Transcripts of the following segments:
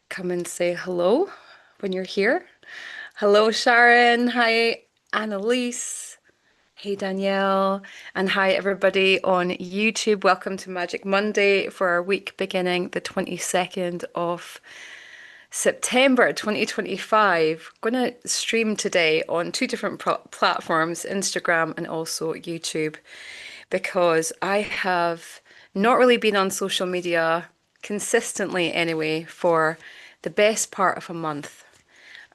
come and say hello when you're here. Hello, Sharon. Hi, Annalise. Hey, Danielle. And hi, everybody on YouTube. Welcome to Magic Monday for our week beginning the 22nd of September 2025. I'm going to stream today on two different platforms, Instagram and also YouTube, because I have not really been on social media consistently anyway for the best part of a month.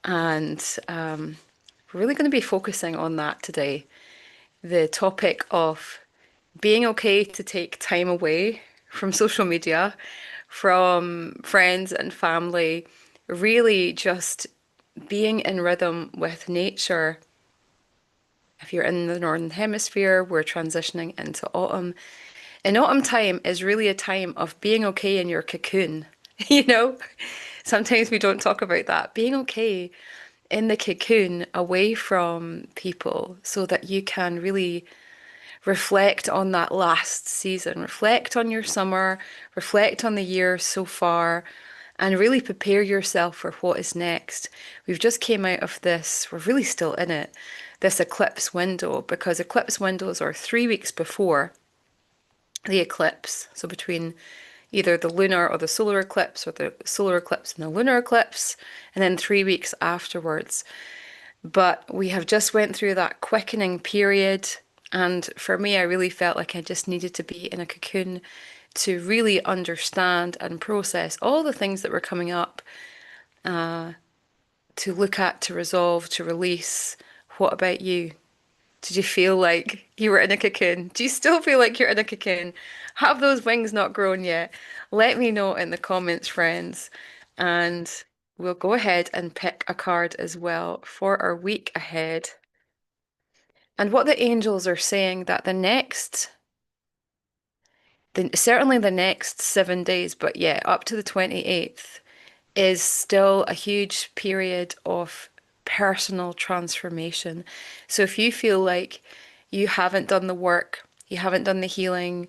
And we're really going to be focusing on that today. The topic of being okay to take time away from social media, from friends and family, really just being in rhythm with nature. If you're in the Northern Hemisphere, we're transitioning into autumn. And autumn time is really a time of being okay in your cocoon. You know, sometimes we don't talk about that. Being okay in the cocoon away from people so that you can really reflect on that last season, reflect on your summer, reflect on the year so far, and really prepare yourself for what is next. We've just came out of this, we're really still in it, this eclipse window, because eclipse windows are 3 weeks before the eclipse. So between either the lunar or the solar eclipse, or the solar eclipse and the lunar eclipse, and then 3 weeks afterwards. But we have just went through that quickening period. And for me, I really felt like I just needed to be in a cocoon to really understand and process all the things that were coming up, to look at, to resolve, to release. What about you? Did you feel like you were in a cocoon? Do you still feel like you're in a cocoon? Have those wings not grown yet? Let me know in the comments, friends. And we'll go ahead and pick a card as well for our week ahead. And what the angels are saying that certainly the next 7 days, but yeah, up to the 28th, is still a huge period of personal transformation. So if you feel like you haven't done the work, you haven't done the healing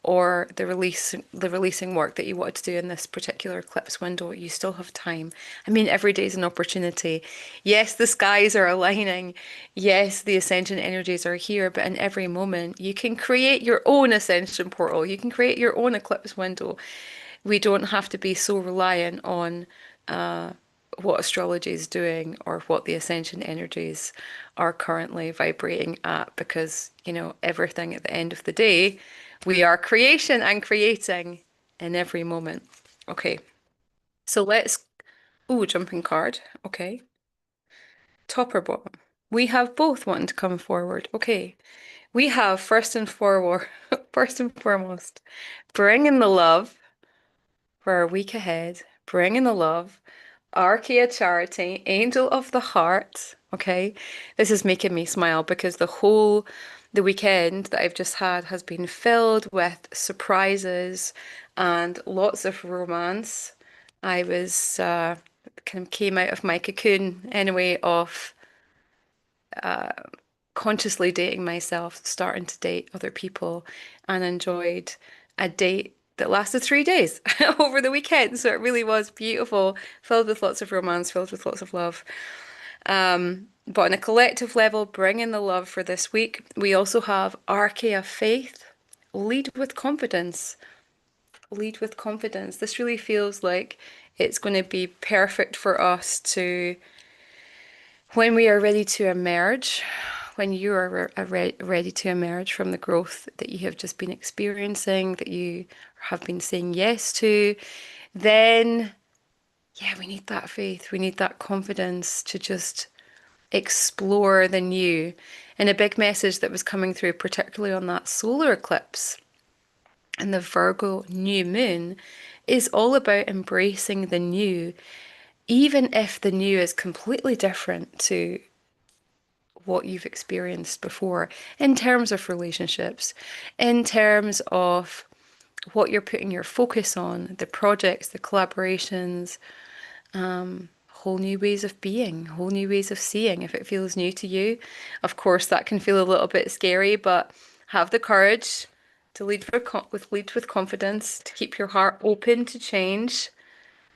or the releasing work that you wanted to do in this particular eclipse window, you still have time. I mean, every day is an opportunity. Yes, the skies are aligning. Yes, the ascension energies are here, but in every moment, you can create your own ascension portal. You can create your own eclipse window. We don't have to be so reliant on what astrology is doing or what the ascension energies are currently vibrating at, because, everything at the end of the day, we are creation and creating in every moment. Okay, so jumping card. Okay, top or bottom? We have both wanting to come forward. Okay, we have first and foremost, bring in the love for our week ahead. Bring in the love. Archaea Charity, Angel of the Heart. Okay, this is making me smile because the weekend that I've just had has been filled with surprises and lots of romance. I was kind of came out of my cocoon anyway of consciously dating myself, starting to date other people, and enjoyed a date that lasted 3 days over the weekend. So it really was beautiful, filled with lots of romance, filled with lots of love. But on a collective level, bring in the love for this week. We also have Archaea Faith. Lead with confidence. Lead with confidence. This really feels like it's going to be perfect for us to, when we are ready to emerge, when you are ready to emerge from the growth that you have just been experiencing, that you have been saying yes to, then yeah, we need that faith. We need that confidence to just explore the new. And a big message that was coming through, particularly on that solar eclipse and the Virgo new moon, is all about embracing the new, even if the new is completely different to what you've experienced before, in terms of relationships, in terms of what you're putting your focus on, the projects, the collaborations, whole new ways of being, whole new ways of seeing. If it feels new to you, of course, that can feel a little bit scary, but have the courage to lead with confidence, to keep your heart open to change,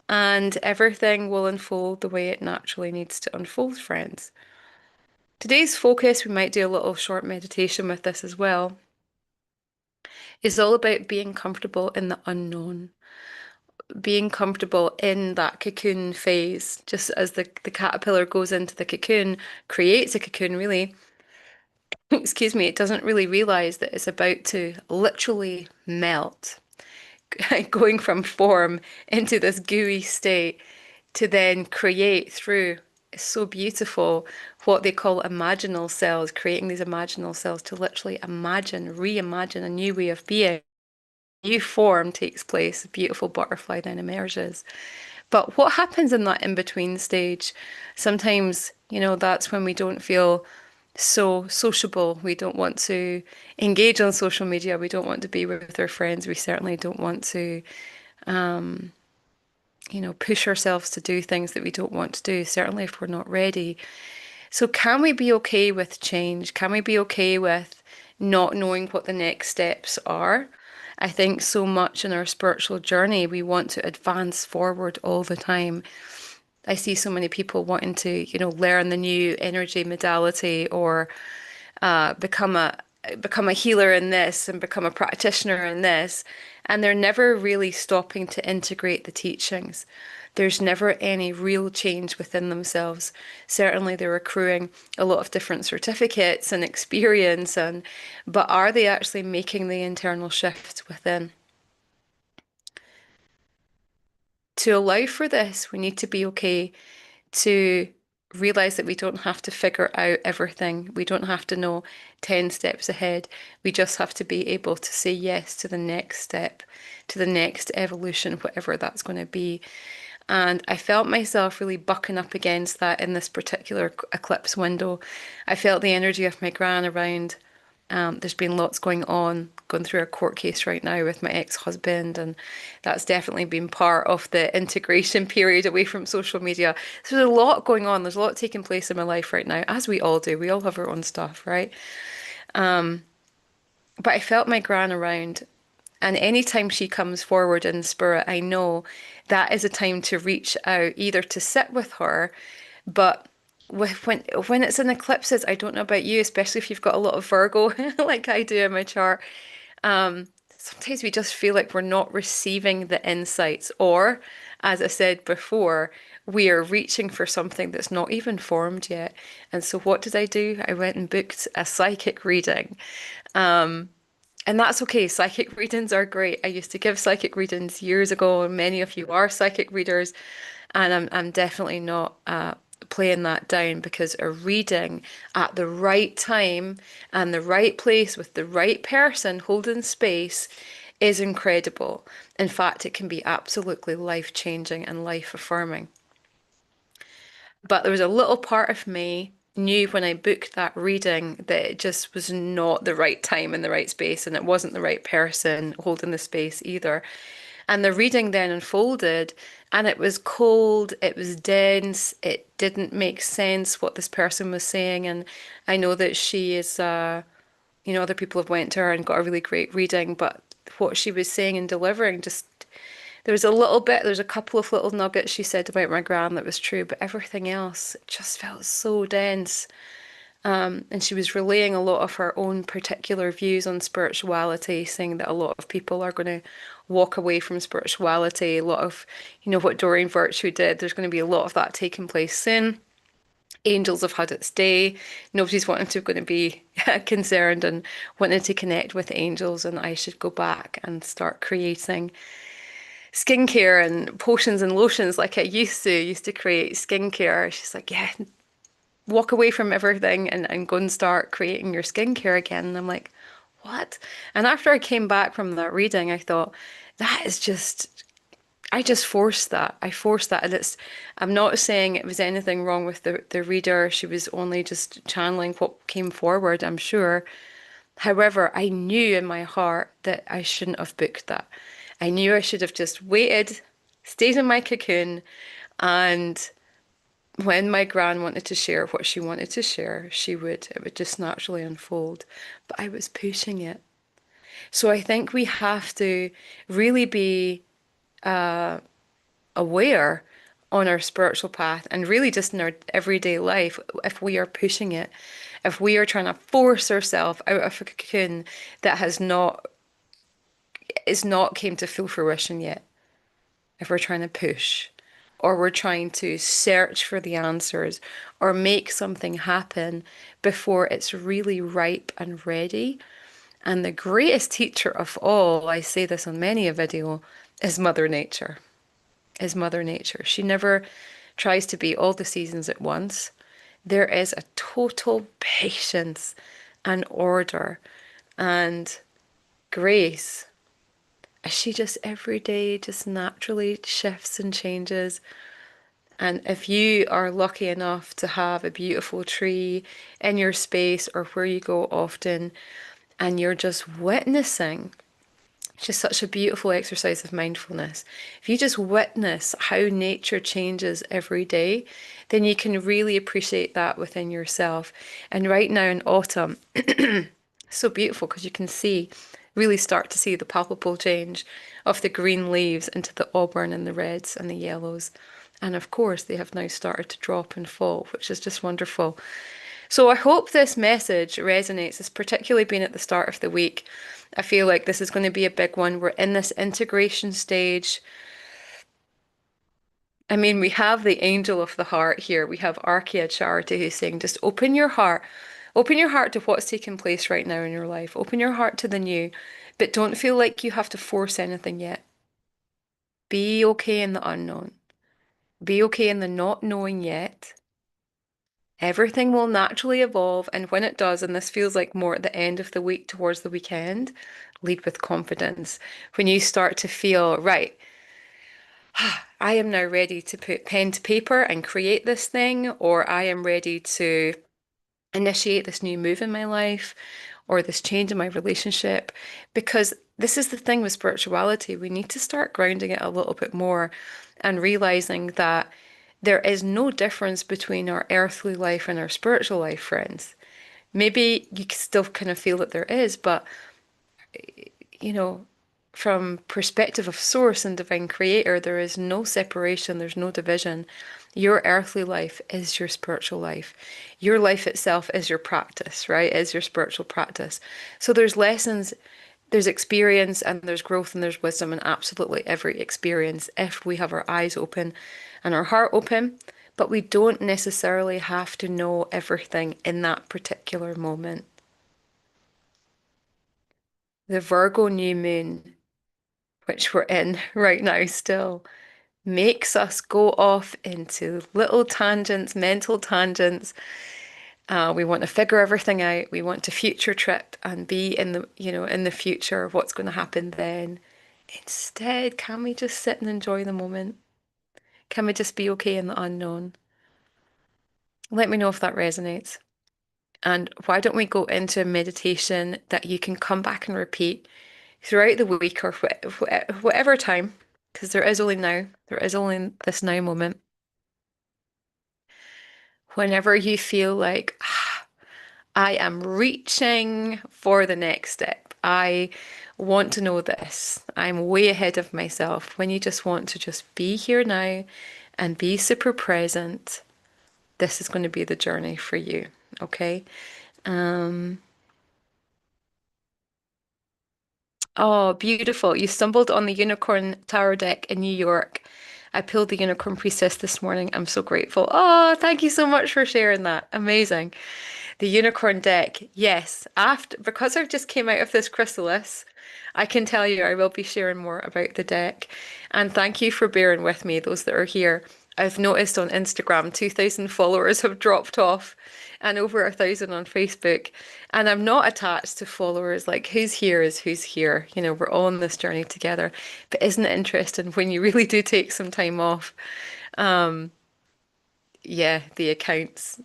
and everything will unfold the way it naturally needs to unfold, friends. Today's focus, we might do a little short meditation with this as well, is all about being comfortable in the unknown, being comfortable in that cocoon phase, just as the caterpillar goes into the cocoon, creates a cocoon, really. Excuse me, it doesn't really realize that it's about to literally melt, going from form into this gooey state to then create through. It's so beautiful what they call imaginal cells, creating these imaginal cells to literally imagine, reimagine a new way of being. New form takes place, a beautiful butterfly then emerges. But what happens in that in-between stage? Sometimes, that's when we don't feel so sociable. We don't want to engage on social media. We don't want to be with our friends. We certainly don't want to, push ourselves to do things that we don't want to do, certainly if we're not ready. So, can we be okay with change? Can we be okay with not knowing what the next steps are? I think so much in our spiritual journey, we want to advance forward all the time. I see so many people wanting to, learn the new energy modality or become a healer in this and become a practitioner in this, and they're never really stopping to integrate the teachings. There's never any real change within themselves. Certainly, they're accruing a lot of different certificates and experience, but are they actually making the internal shift within? To allow for this, we need to be okay to realize that we don't have to figure out everything. We don't have to know 10 steps ahead. We just have to be able to say yes to the next step, to the next evolution, whatever that's going to be. And I felt myself really bucking up against that in this particular eclipse window. I felt the energy of my gran around. There's been lots going through a court case right now with my ex-husband, and that's definitely been part of the integration period away from social media. So there's a lot going on. There's a lot taking place in my life right now, as we all do. We all have our own stuff, right? But I felt my gran around, and anytime she comes forward in spirit, I know that is a time to reach out, either to sit with her, but when it's in eclipses, I don't know about you, especially if you've got a lot of Virgo like I do in my chart. Sometimes we just feel like we're not receiving the insights, or as I said before, we are reaching for something that's not even formed yet. And so what did I do? I went and booked a psychic reading. And that's okay. Psychic readings are great. I used to give psychic readings years ago, and many of you are psychic readers, and I'm definitely not playing that down, because a reading at the right time and the right place with the right person holding space is incredible. In fact, it can be absolutely life-changing and life-affirming. But there was a little part of me knew when I booked that reading that it just was not the right time and the right space, and it wasn't the right person holding the space either. And the reading then unfolded, and it was cold, it was dense, it didn't make sense what this person was saying. And I know that she is, other people have went to her and got a really great reading, but what she was saying and delivering just there was a little bit, there's a couple of little nuggets she said about my gran that was true, but everything else just felt so dense. And she was relaying a lot of her own particular views on spirituality, saying that a lot of people are going to walk away from spirituality. A lot of, what Doreen Virtue did, there's going to be a lot of that taking place soon. Angels have had its day. Nobody's wanting to going to be concerned and wanting to connect with angels, and I should go back and start creating skincare and potions and lotions like I used to create skincare. She's like, yeah, walk away from everything and go and start creating your skincare again. And I'm like, what? And after I came back from that reading, I thought, that is just, I just forced that. I forced that. And I'm not saying it was anything wrong with the reader. She was only just channeling what came forward, I'm sure. However, I knew in my heart that I shouldn't have booked that. I knew I should have just waited, stayed in my cocoon, and when my gran wanted to share what she wanted to share, it would just naturally unfold. But I was pushing it. So I think we have to really be aware on our spiritual path and really just in our everyday life, if we are pushing it, if we are trying to force ourselves out of a cocoon that has not is not came to full fruition yet, if we're trying to push or we're trying to search for the answers or make something happen before it's really ripe and ready. And the greatest teacher of all, I say this on many a video, is Mother Nature. Is Mother Nature. She never tries to be all the seasons at once. There is a total patience and order and grace. She just every day just naturally shifts and changes. And if you are lucky enough to have a beautiful tree in your space or where you go often, and you're just witnessing, it's just such a beautiful exercise of mindfulness. If you just witness how nature changes every day, then you can really appreciate that within yourself. And right now in autumn, so beautiful because you can see, really start to see the palpable change of the green leaves into the auburn and the reds and the yellows. And of course, they have now started to drop and fall, which is just wonderful. So I hope this message resonates, it's particularly being at the start of the week. I feel like this is going to be a big one. We're in this integration stage. I mean, we have the angel of the heart here. We have Archaea Charity who's saying, just open your heart. Open your heart to what's taking place right now in your life. Open your heart to the new, but don't feel like you have to force anything yet. Be okay in the unknown. Be okay in the not knowing yet. Everything will naturally evolve, and when it does, and this feels like more at the end of the week towards the weekend, lead with confidence. When you start to feel, right, I am now ready to put pen to paper and create this thing, or I am ready to initiate this new move in my life or this change in my relationship. Because this is the thing with spirituality, we need to start grounding it a little bit more and realizing that there is no difference between our earthly life and our spiritual life, friends. Maybe you still kind of feel that there is, but you know, from perspective of source and divine creator, there is no separation, there's no division. Your earthly life is your spiritual life. Your life itself is your practice, right? Is your spiritual practice. So there's lessons, there's experience, and there's growth, and there's wisdom in absolutely every experience if we have our eyes open and our heart open. But we don't necessarily have to know everything in that particular moment. The Virgo new moon, which we're in right now still, makes us go off into little tangents, mental tangents. We want to figure everything out. We want to future trip and be in the, in the future of what's going to happen then. Instead, can we just sit and enjoy the moment? Can we just be okay in the unknown? Let me know if that resonates. And why don't we go into a meditation that you can come back and repeat throughout the week or whatever time, because there is only this now moment. Whenever you feel like, I am reaching for the next step, I want to know this, I'm way ahead of myself. When you just want to just be here now and be super present, this is going to be the journey for you, okay? Um, Oh, beautiful. You stumbled on the Unicorn Tarot deck in New York. I pulled the Unicorn Priestess this morning. I'm so grateful. Oh, thank you so much for sharing that. Amazing. The Unicorn deck. Yes, after because I just came out of this chrysalis, I can tell you I will be sharing more about the deck. And thank you for bearing with me, those that are here. I've noticed on Instagram 2,000 followers have dropped off and over 1,000 on Facebook. And I'm not attached to followers. Like, who's here is who's here. You know, we're all on this journey together. But isn't it interesting when you really do take some time off? Yeah, the accounts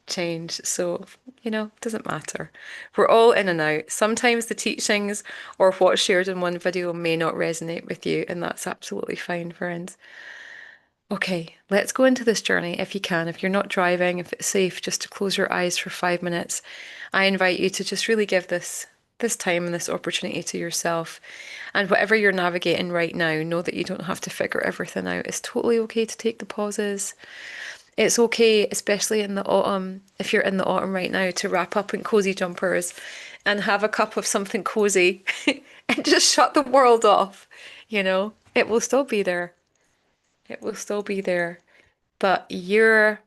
change. So, it doesn't matter. We're all in and out. Sometimes the teachings or what's shared in one video may not resonate with you, and that's absolutely fine, friends. Okay, let's go into this journey if you can. If you're not driving, if it's safe, just to close your eyes for 5 minutes. I invite you to just really give this this time and this opportunity to yourself. And whatever you're navigating right now, know that you don't have to figure everything out. It's totally okay to take the pauses. It's okay, especially in the autumn, if you're in the autumn right now, to wrap up in cozy jumpers and have a cup of something cozy and just shut the world off. It will still be there. It will still be there. But your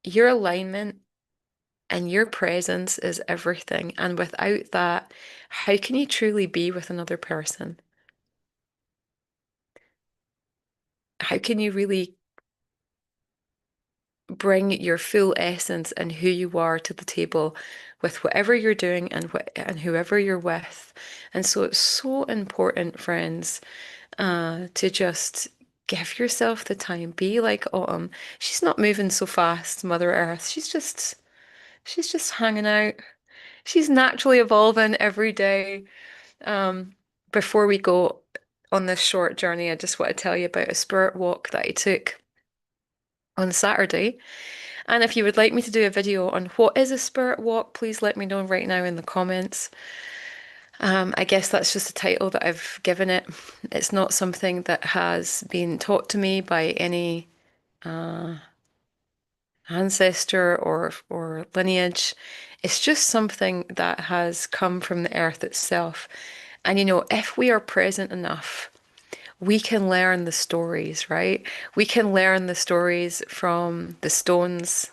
alignment and your presence is everything. And without that, how can you truly be with another person? How can you really bring your full essence and who you are to the table with whatever you're doing and whoever you're with? And so it's so important, friends, to just give yourself the time. Be like Autumn. She's not moving so fast, Mother Earth. She's just hanging out. She's naturally evolving every day. Um, Before we go on this short journey, I just want to tell you about a spirit walk that I took on Saturday. And if you would like me to do a video on what is a spirit walk, please let me know right now in the comments. I guess that's just the title that I've given it. It's not something that has been taught to me by any ancestor or lineage. It's just something that has come from the earth itself. And if we are present enough, we can learn the stories, right? We can learn the stories from the stones,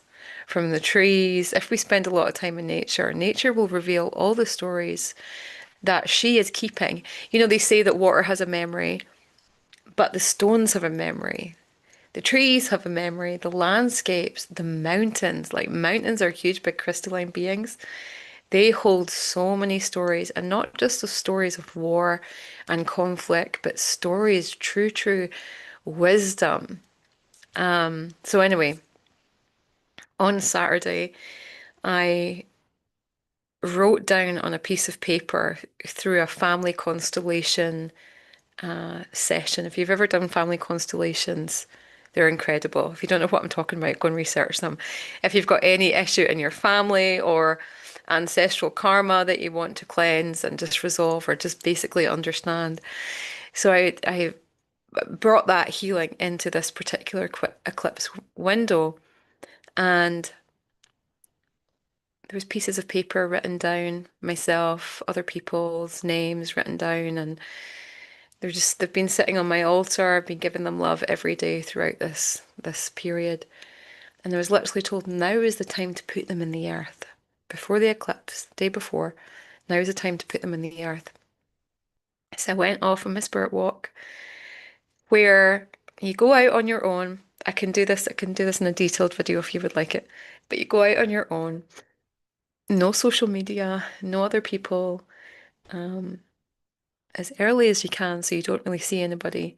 from the trees. If we spend a lot of time in nature, nature will reveal all the stories that she is keeping. They say that water has a memory, but the stones have a memory. The trees have a memory, the landscapes, the mountains, like mountains are huge, big crystalline beings. They hold so many stories, and not just the stories of war and conflict, but stories, true wisdom. So anyway, on Saturday, I wrote down on a piece of paper through a family constellation session. If you've ever done family constellations, they're incredible. If you don't know what I'm talking about, go and research them. If you've got any issue in your family or ancestral karma that you want to cleanse and just resolve or just basically understand. So I brought that healing into this particular eclipse window, and there was pieces of paper written down, myself, other people's names written down, and they've been sitting on my altar. I've been giving them love every day throughout this period. And I was literally told now is the time to put them in the earth. Before the eclipse, day before, now is the time to put them in the earth. So I went off on my spirit walk where you go out on your own. I can do this in a detailed video if you would like it. But you go out on your own. No social media, no other people, um, as early as you can so you don't really see anybody.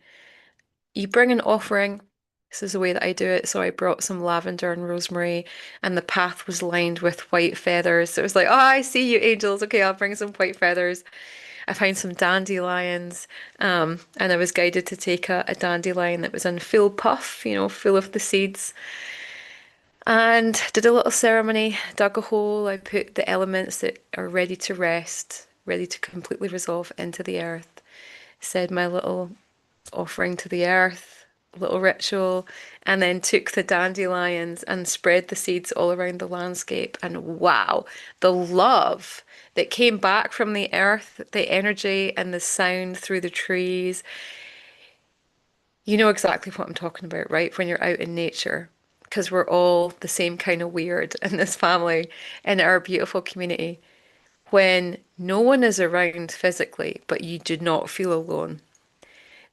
You bring an offering. This is the way that I do it. So I brought some lavender and rosemary, and the path was lined with white feathers. So it was like, oh, I see you, angels. Okay, I'll bring some white feathers. I found some dandelions, and I was guided to take a dandelion that was in full puff, full of the seeds, and did a little ceremony, dug a hole. I put the elements that are ready to rest, ready to completely resolve into the earth, said my little offering to the earth, little ritual, and then took the dandelions and spread the seeds all around the landscape. And wow, the love that came back from the earth, the energy and the sound through the trees. You know exactly what I'm talking about, right? When you're out in nature, because we're all the same kind of weird in this family, in our beautiful community. When no one is around physically, but you do not feel alone,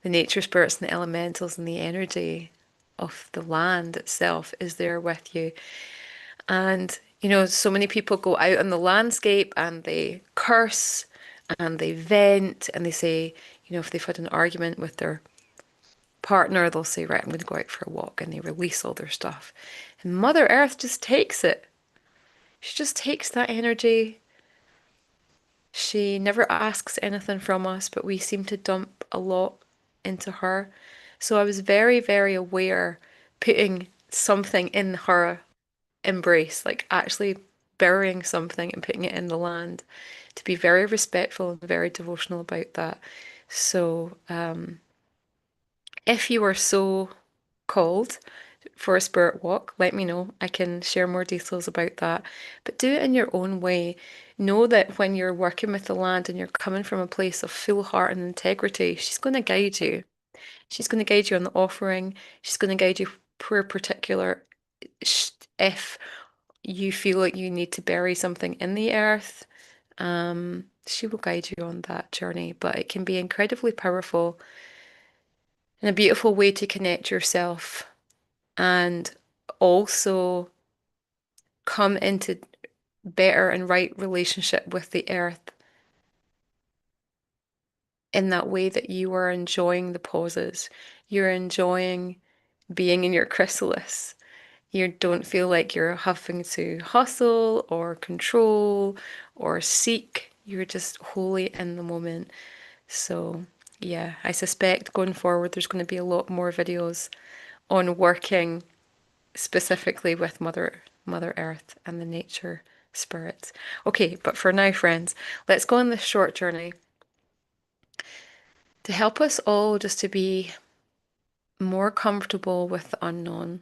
the nature spirits and the elementals and the energy of the land itself is there with you. And, so many people go out on the landscape and they curse and they vent and they say, if they've had an argument with their partner, they'll say, right, I'm going to go out for a walk, and they release all their stuff. And Mother Earth just takes it. She just takes that energy. She never asks anything from us, but we seem to dump a lot into her. So I was very, very aware putting something in her embrace, like actually burying something and putting it in the land, to be very respectful and very devotional about that. So, if you are so called for a spirit walk, let me know. I can share more details about that. But do it in your own way. Know that when you're working with the land and you're coming from a place of full heart and integrity, she's going to guide you. She's going to guide you on the offering. She's going to guide you per particular. If you feel like you need to bury something in the earth, she will guide you on that journey. But it can be incredibly powerful and a beautiful way to connect yourself and also come into better and right relationship with the earth in that way that you are enjoying the pauses. You're enjoying being in your chrysalis. You don't feel like you're having to hustle or control or seek. You're just wholly in the moment. So, yeah, I suspect going forward there's going to be a lot more videos on working specifically with Mother Earth and the nature spirits. Okay, but for now, friends, let's go on this short journey to help us all just to be more comfortable with the unknown.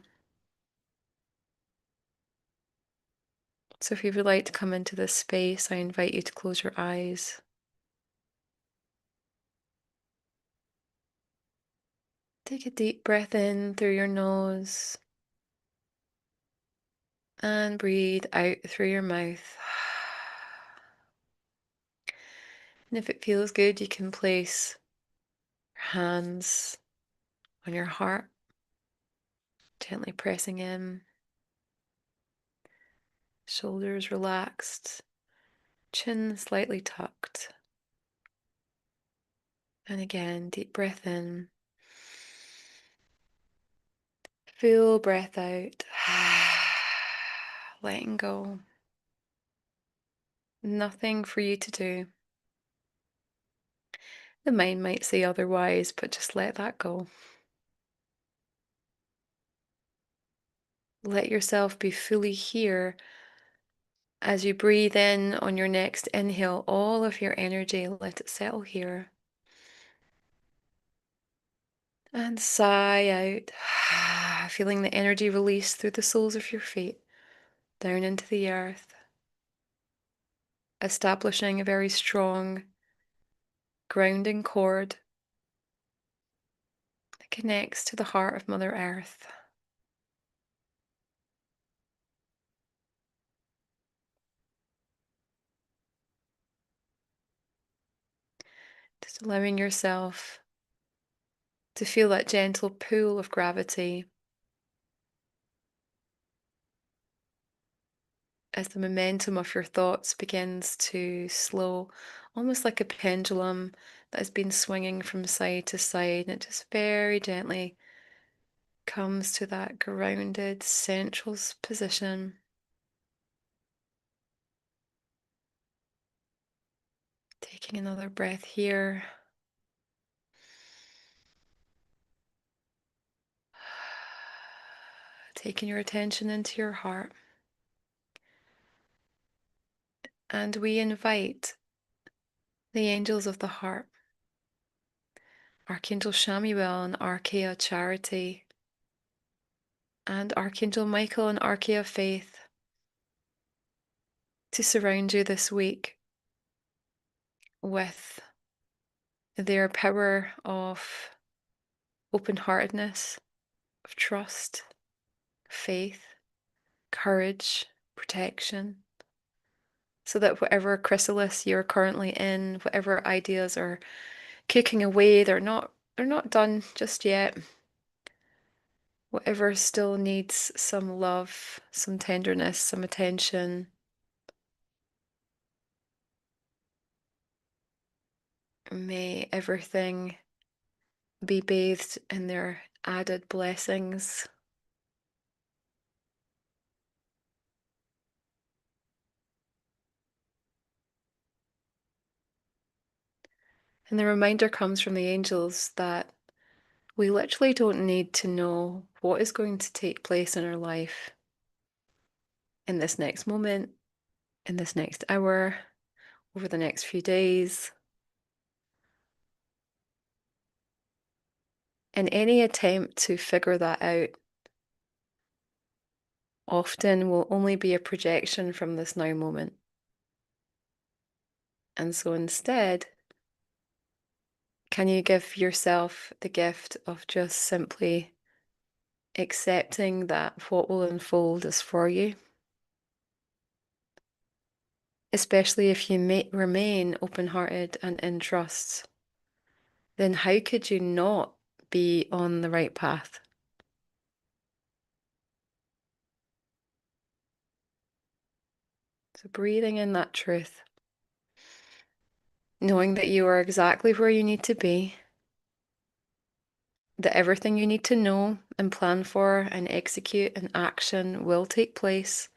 So if you would like to come into this space, I invite you to close your eyes. Take a deep breath in through your nose and breathe out through your mouth. And if it feels good, you can place your hands on your heart, gently pressing in, shoulders relaxed, chin slightly tucked. And again, deep breath in, full breath out, letting go. Nothing for you to do. The mind might say otherwise, but just let that go. Let yourself be fully here as you breathe in on your next inhale. All of your energy, let it settle here. And sigh out, feeling the energy release through the soles of your feet, down into the earth, establishing a very strong grounding cord that connects to the heart of Mother Earth. Just allowing yourself to feel that gentle pull of gravity as the momentum of your thoughts begins to slow, almost like a pendulum that has been swinging from side to side, and it just very gently comes to that grounded central position. Taking another breath here. Taking your attention into your heart. And we invite the angels of the heart, Archangel Shamuel and Archaea Charity, and Archangel Michael and Archaea Faith, to surround you this week with their power of open-heartedness, of trust, faith, courage, protection, so that whatever chrysalis you're currently in, whatever ideas are kicking away, they're not done just yet. Whatever still needs some love, some tenderness, some attention, may everything be bathed in their added blessings. And the reminder comes from the angels that we literally don't need to know what is going to take place in our life in this next moment, in this next hour, over the next few days. And any attempt to figure that out often will only be a projection from this now moment. And so instead, can you give yourself the gift of just simply accepting that what will unfold is for you? Especially if you may remain open-hearted and in trust, then how could you not be on the right path? So breathing in that truth, knowing that you are exactly where you need to be, that everything you need to know and plan for and execute and action will take place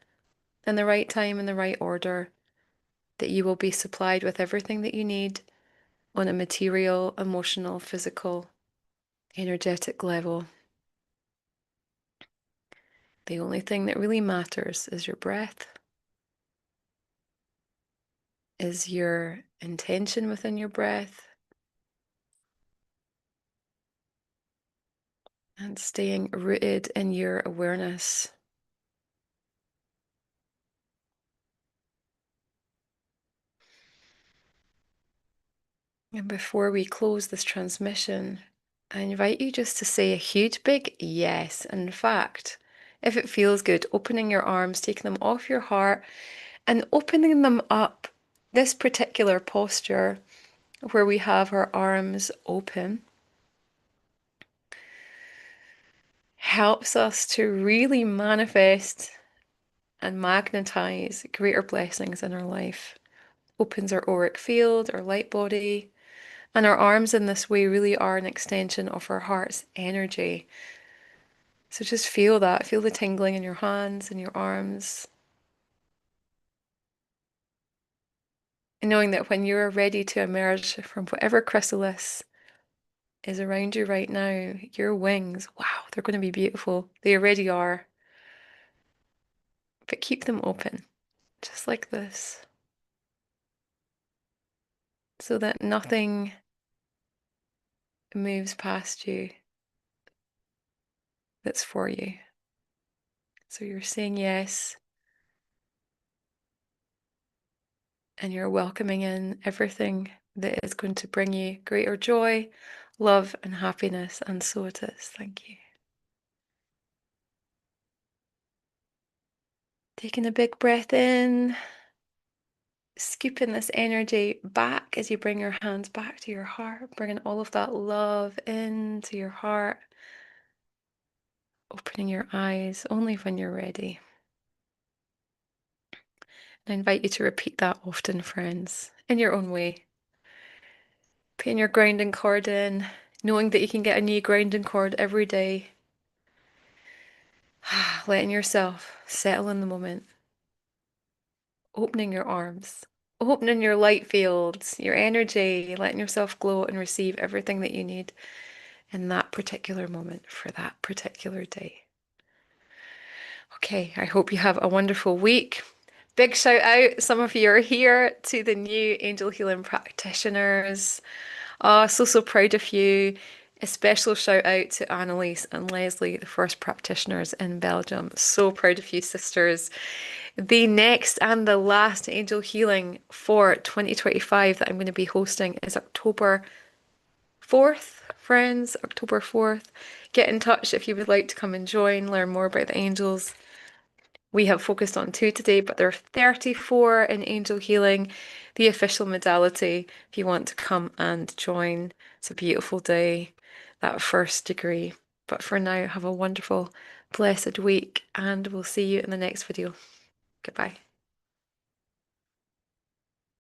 in the right time and the right order, that you will be supplied with everything that you need on a material, emotional, physical, energetic level. The only thing that really matters is your breath, is your intention within your breath, and staying rooted in your awareness. And before we close this transmission, I invite you just to say a huge big yes. In fact, if it feels good, opening your arms, taking them off your heart and opening them up. This particular posture where we have our arms open helps us to really manifest and magnetize greater blessings in our life. Opens our auric field, our light body, and our arms in this way really are an extension of our heart's energy. So just feel that, feel the tingling in your hands and your arms. And knowing that when you're ready to emerge from whatever chrysalis is around you right now, your wings, wow, they're going to be beautiful. They already are. But keep them open, just like this, so that nothing moves past you that's for you. So you're saying yes, and you're welcoming in everything that is going to bring you greater joy, love, and happiness. And so it is. Thank you. Taking a big breath in, scooping this energy back as you bring your hands back to your heart, bringing all of that love into your heart, opening your eyes only when you're ready. I invite you to repeat that often, friends, in your own way. Putting your grounding cord in, knowing that you can get a new grounding cord every day. Letting yourself settle in the moment. Opening your arms, opening your light fields, your energy, letting yourself glow and receive everything that you need in that particular moment for that particular day. Okay, I hope you have a wonderful week. Big shout out, some of you are here, to the new angel healing practitioners. Oh, so proud of you. A special shout out to Annalise and Leslie, the first practitioners in Belgium. So proud of you, sisters. The next and the last angel healing for 2025 that I'm going to be hosting is October 4th, friends, October 4th. Get in touch if you would like to come and join, learn more about the angels. We have focused on 2 today, but there are 34 in angel healing, the official modality, if you want to come and join. It's a beautiful day, that first degree. But for now, have a wonderful, blessed week, and we'll see you in the next video. Goodbye.